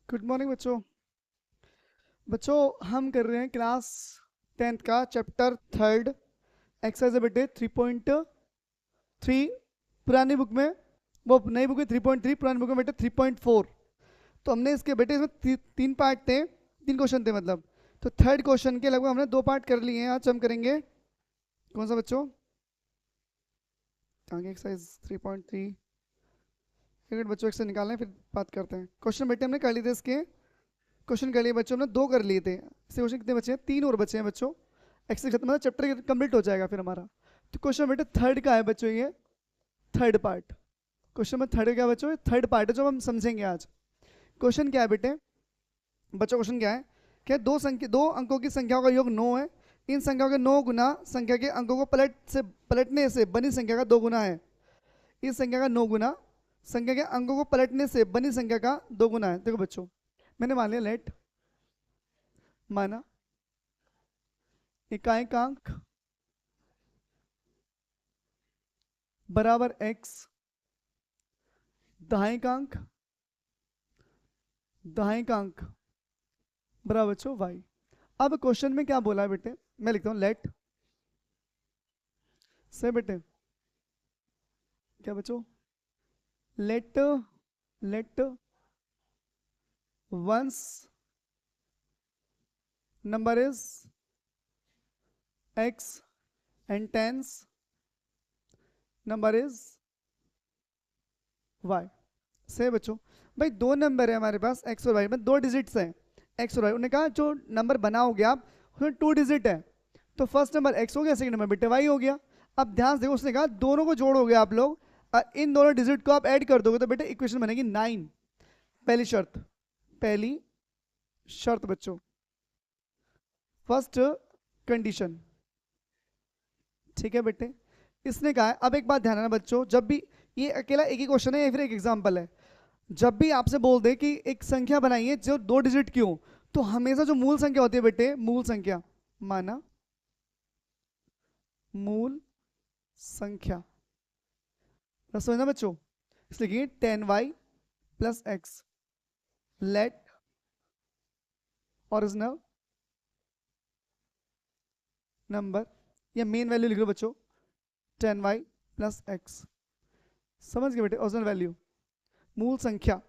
Good morning बच्चों। बच्चों हम कर रहे हैं क्लास 10th का चैप्टर 3 एक्सरसाइज है बेटे 3.3। पुरानी बुक में, वो नई बुक में 3.3, पुरानी बुक में बेटे 3.4। तो हमने इसके बेटे इसमें तीन पार्ट थे, तीन क्वेश्चन थे मतलब। तो थर्ड क्वेश्चन के लगभग हमने दो पार्ट कर लिए हैं। आज हम करेंगे कौन सा बच्चों? आगे एक्सरसाइज 3.3। एक मिनट बच्चों, एक्सरसाइज निकालना है फिर बात करते हैं। क्वेश्चन बेटे हमने कर लिए थे इसके, क्वेश्चन कर लिए बच्चों, हमने दो कर लिए थे। इससे क्वेश्चन कितने बचे हैं? तीन और बचे हैं बच्चों। एक्सेल खत्म मतलब चैप्टर कंप्लीट हो जाएगा फिर हमारा। तो क्वेश्चन बेटे थर्ड का है बच्चों, ये थर्ड पार्ट। क्वेश्चन में थर्ड क्या है बच्चों? थर्ड पार्ट है जो हम समझेंगे आज। क्वेश्चन क्या है बेटे बच्चों? क्वेश्चन क्या है? क्या दो अंकों की संख्याओं का योग 9 है। इन संख्याओं के 9 गुना संख्या के अंकों को पलटने से बनी संख्या का 2 गुना है। इस संख्या का 9 गुना संख्या के अंकों को पलटने से बनी संख्या का 2 गुना है। देखो बच्चों, मैंने मान लिया लेट, माना इकाइकांक बराबर x, दहाइकांक बराबर बच्चों y। अब क्वेश्चन में क्या बोला है बेटे? मैं लिखता हूं लेट से बेटे क्या बच्चों? Let ones number is x and tens number is y। Say बच्चों भाई दो नंबर है हमारे पास x और y में, दो डिजिट्स हैं x और y। उन्होंने कहा जो नंबर बनाओगे आप उसमें 2 डिजिट है। तो फर्स्ट नंबर x हो गया, सेकंड नंबर बेटे y हो गया। अब ध्यान से देखो, उसने कहा दोनों को जोड़ोगे आप लोग और इन दोनों डिजिट को आप ऐड कर दोगे तो बेटे इक्वेशन बनेगी 9। पहली शर्त बच्चों, फर्स्ट कंडीशन। ठीक है बेटे, इसने कहा है। अब एक बात ध्यान रखना बच्चों, जब भी ये अकेला एक ही क्वेश्चन है या फिर एक एग्जांपल है, जब भी आपसे बोल दे कि एक संख्या बनाइए जो 2 डिजिट की हो, तो हमेशा जो मूल संख्या होती है बेटे, मूल संख्या, माना मूल संख्या, समझना बच्चों। इसलिए 10y plus x, let original number या मेन वैल्यू लिख लो बच्चों, 10y प्लस एक्स। समझ गए बेटे? ओरिजिनल वैल्यू, मूल संख्या।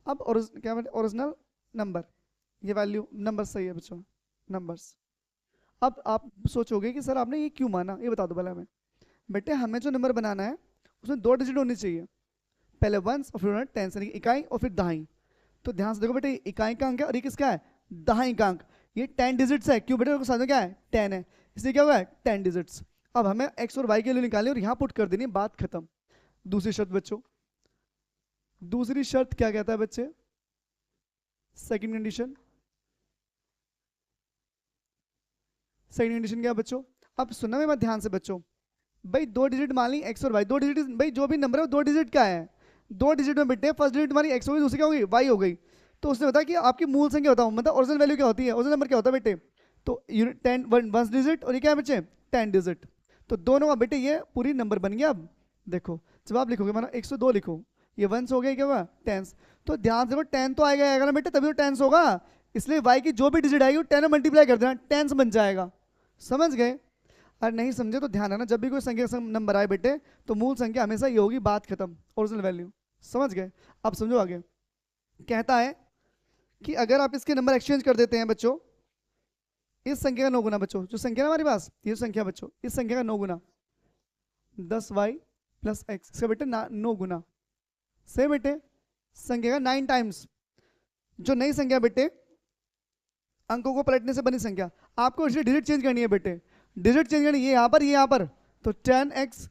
अब क्या बेटे? ओरिजिनल नंबर, ये वैल्यू नंबर सही है बच्चों, नंबर्स। अब आप सोचोगे कि सर आपने ये क्यों माना, ये बता दो पहले हमें। बेटे हमें जो नंबर बनाना है उसमें 2 डिजिट होनी चाहिए, पहले वंस और फिर टेंस, यानी इकाई और फिर दहाई। तो ध्यान से देखो बेटे, इकाई का अंक है और ये किसका है? दहाई का अंक। ये 10 डिजिट्स है, क्यों बेटे? साथ में क्या है? 10 है, इसलिए क्या हुआ है? 10 डिजिट्स। अब हमें एक्स और वाई के लिए निकालनी और यहाँ पुट कर देनी, बात खत्म। दूसरी शर्त बच्चों, दूसरी शर्त क्या कहता है बच्चे? Second condition. सेकंड कंडीशन क्या बच्चों? अब सुनना मेरी बात ध्यान से बच्चों। भाई 2 डिजिट मान ली एक्स और वाई, 2 डिजिट भाई जो भी नंबर है वो 2 डिजिट का है। 2 डिजिट में बेटे फर्स्ट डिजिट हमारी एक्स हो गई, दूसरी क्या हो गई? वाई हो गई। तो उसने बताया कि आपकी मूल संख्या बताओ, मतलब ओरिजिनल वैल्यू क्या होती है, ओरिजिनल नंबर क्या होता है बेटे? तो यूनिट 10 वन डिजिट, और ये क्या है बच्चे? 10 डिजिट। तो दोनों का बेटे ये पूरी नंबर बन गया। अब देखो जब आप लिखोगे, मानो 102 लिखो, ये वंस हो गया, क्या हुआ? टेंस। तो ध्यान से 10 तो आएगा ना बेटे, तभी तो टेंस होगा। इसलिए वाई की जो भी डिजिट आएगी वो 10 में मल्टीप्लाई कर देना, टेंस बन जाएगा। समझ गए? और नहीं समझे तो ध्यान रखना, जब भी कोई संख्या नंबर आए बेटे तो मूल संख्या हमेशा ये होगी, बात खत्म, ओरिजिनल वैल्यू। समझ गए? अब समझो आगे। कहता है कि अगर आप इसके नंबर एक्सचेंज कर देते हैं बच्चों, इस संख्या का 9 गुना बच्चों, जो संख्या है हमारे पास, ये संख्या बच्चों, इस संख्या का 9 गुना 10y प्लस एक्स, इसका बेटे 9 गुना से बेटे संख्या का 9 टाइम्स। जो नई संख्या बेटे अंकों को पलटने से बनी संख्या, आपको इसलिए डिजिट चेंज करनी है बेटे, डिजिट चेंज करनी है, ये यहाँ पर, ये यहाँ पर। तो 10x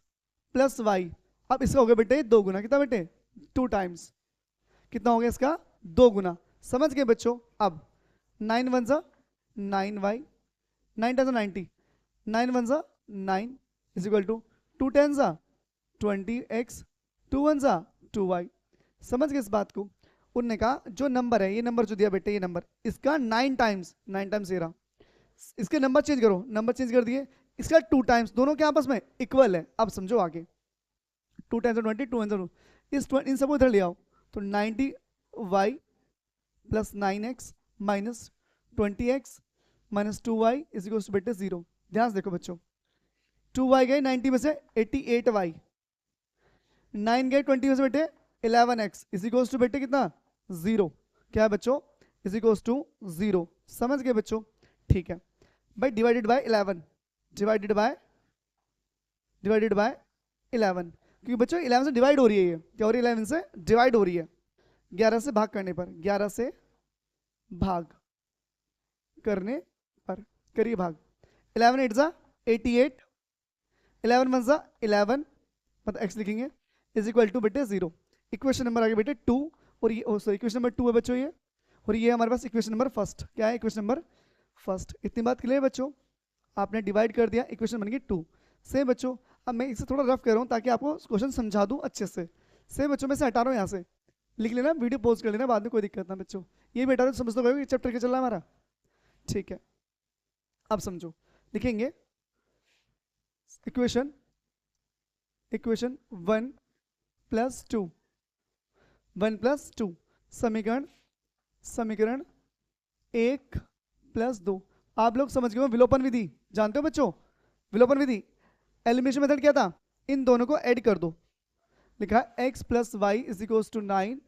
प्लस वाई। अब इसका हो गया बेटे 2 गुना, कितना बेटे? 2 टाइम्स। कितना हो गया इसका? 2 गुना। समझ गए बच्चों? अब 9 वन सा 9y, 9 टेन 90, 9 वन सा 9 इज इक्वल टू 2 टेन सा 20x, 2 वन सा 2y। समझ गए इस बात को? उनने कहा जो नंबर है, ये नंबर जो दिया बेटे, ये नंबर इसका 9 टाइम्स, 9 टाइम्स ये रहा, इसके नंबर चेंज करो, नंबर चेंज कर दिए, इसका 2 टाइम्स, दोनों के आपस में इक्वल है। अब समझो आगे, 2 टाइम्स 20, 2 इन सबको इधर ले आओ, तो 90y plus 9x minus 20x minus 2y is equal to बेटे 0। ध्यान से देखो बच्चों, 2y गए 90 में से 88y, 9 गए 20 में से बेटे 11x इज इक्वल टू बेटे कितना 0। क्या है बच्चों, इज इक्वल टू 0। समझ गए बच्चों, ठीक है भाई। डिवाइडेड बाय 11, डिवाइडेड बाय 11, क्योंकि बच्चों 11 से डिवाइड हो रही है, ये क्या हो रही है 11 से डिवाइड हो रही है। 11 से भाग करने पर, 11 से भाग करने पर करिए भाग। 11 8 जा 88, 11 1 जा 11, मतलब x लिखेंगे इज इक्वल टू बेटे 0। इक्वेशन नंबर आगे बेटे 2, और ये सॉरी इक्वेशन नंबर 2 है बच्चों ये, और ये हमारे पास इक्वेशन नंबर फर्स्ट। क्या है इक्वेशन नंबर फर्स्ट। इतनी बात क्लियर है बच्चों, आपने डिवाइड कर दिया, इक्वेशन बन गई 2। से बच्चों अब मैं इसे थोड़ा रफ कर रहा हूँ ताकि आपको क्वेश्चन समझा दूँ अच्छे से। बच्चों मैं से हटा रहा हूँ, यहाँ से लिख लेना, वीडियो पॉज कर लेना, बाद में कोई दिक्कत ना बच्चों। ये बेटा तो समझ दो ये चैप्टर क्या चल रहा है हमारा, ठीक है। अब समझो, लिखेंगे इक्वेशन 1 + 2, 1 + 2 समीकरण 1 + 2। आप लोग समझ गए हो विलोपन विधि, जानते हो बच्चों विलोपन विधि। एलिमिनेशन मेथड क्या था, इन दोनों को ऐड कर दो। लिखा है x + y = 9,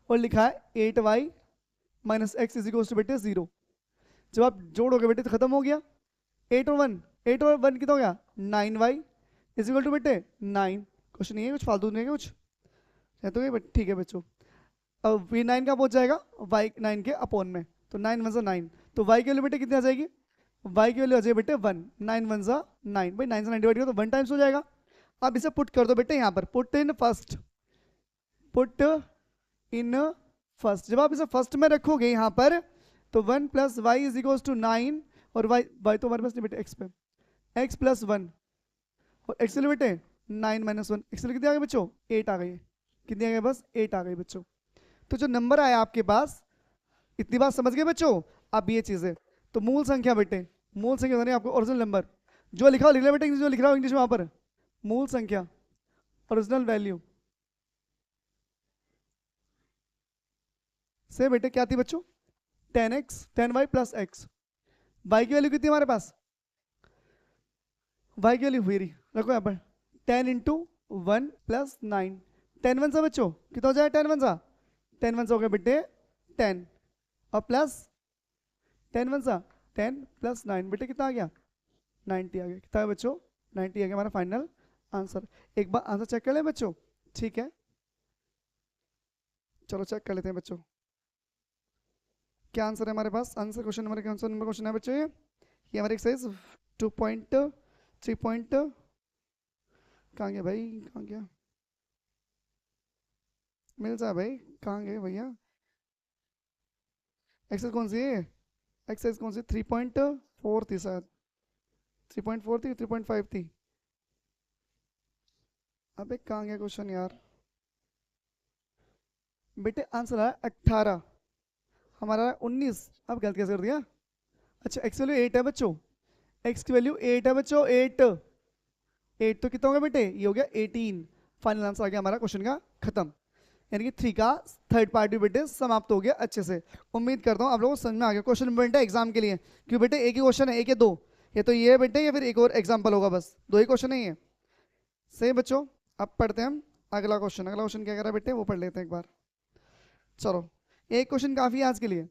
और लिखा है 8y - x = बेटे 0। जब आप जोड़ोगे बेटे तो खत्म हो गया, 8 और 1 कितना हो गया 9y = बेटे 9। क्वेश्चन नहीं है कुछ फालतू नहीं है कुछ, तो ठीक है बच्चों। अब v 9 का पहुंच जाएगा y 9 के अपॉन में, तो 9 1 9, तो y की वैल्यू बेटे कितनी आ जाएगी, y की वैल्यू आ जाएगी बेटे 1, 9 1 9, भाई 9 से 9 डिवाइड करो तो 1 टाइम्स हो जाएगा। अब इसे पुट कर दो बेटे यहाँ पर, put in first, put in first. जब आप इसे फर्स्ट में रखोगे यहाँ पर तो 1 + y = 9, और y तो हमारे पास नहीं बेटे x पे, x + 1 और x के बेटे 9 - 1, x कितनी आ गई बच्चों 8 आ गई, कितनी आ गई बस 8 आ गई बच्चों। तो जो नंबर आया आपके पास, इतनी बात समझ गए बच्चों। अब ये चीज़ है, तो मूल संख्या बेटे, मूल संख्या यानी आपको ओरिजिनल नंबर जो लिखा हो लिख लिया बेटे, जो लिख रहा हो इंग्लिश में वहां पर मूल संख्या ओरिजिनल वैल्यू से बेटे क्या थी बच्चों 10x 10y + x। y की वैल्यू कितनी हमारे पास, y की वैल्यू हुई रही, रखो यहाँ पर 10 × 1 + 9, 10 1 सा बच्चों कितना हो जाए 10 1 सा, 10 1 सा हो गया बेटे 10, और प्लस 10 1 सा 10 + 9 बेटे कितना आ गया 90 आ गया। कितना है बच्चों 90 आ गया हमारा फाइनल आंसर। एक बार आंसर चेक कर लें बच्चों, ठीक है चलो चेक कर लेते हैं बच्चों क्या आंसर है हमारे पास। आंसर क्वेश्चन नंबर क्वेश्चन है बच्चों, ये हमारे एक्सरसाइज 2.3 कहाँ गया भाई, कहाँ गया, मिल जाए भाई, कहाँ गए भैया। एक्सरसाइज कौन सी है, एक्सरसाइज कौन सी 3.4 थी शायद, 3.4 थी 3.5 थी। अबे कहाँ गया क्वेश्चन यार, बेटे आंसर आया 18, हमारा 19। अब गलत कैसे कर दिया। अच्छा एक्स वैल्यू 8 है बच्चों, एक्स की वैल्यू 8 है बच्चों, 8 तो कितना होगा बेटे, ये हो गया 18। फाइनल आंसर आ गया हमारा क्वेश्चन का खत्म, यानी कि 3 का थर्ड पार्ट भी बेटे समाप्त हो गया अच्छे से। उम्मीद करता हूँ आप लोगों को समझ में आ गया। क्वेश्चन इंपॉर्टेंट है एग्जाम के लिए, क्यों बेटे एक ही क्वेश्चन है, एक या दो, ये तो ये है बेटे, या फिर एक और एग्जाम्पल होगा, बस 2 ही क्वेश्चन नहीं है। सही बच्चों, अब पढ़ते हैं हम अगला क्वेश्चन। अगला क्वेश्चन क्या कह रहा है बेटे वो पढ़ लेते हैं एक बार। चलो एक क्वेश्चन काफ़ी है आज के लिए,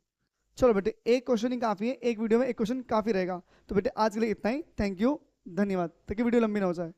चलो बेटे एक क्वेश्चन ही काफ़ी है, एक वीडियो में एक क्वेश्चन काफ़ी रहेगा। तो बेटे आज के लिए इतना ही, थैंक यू, धन्यवाद, ताकि वीडियो लंबी ना हो जाए।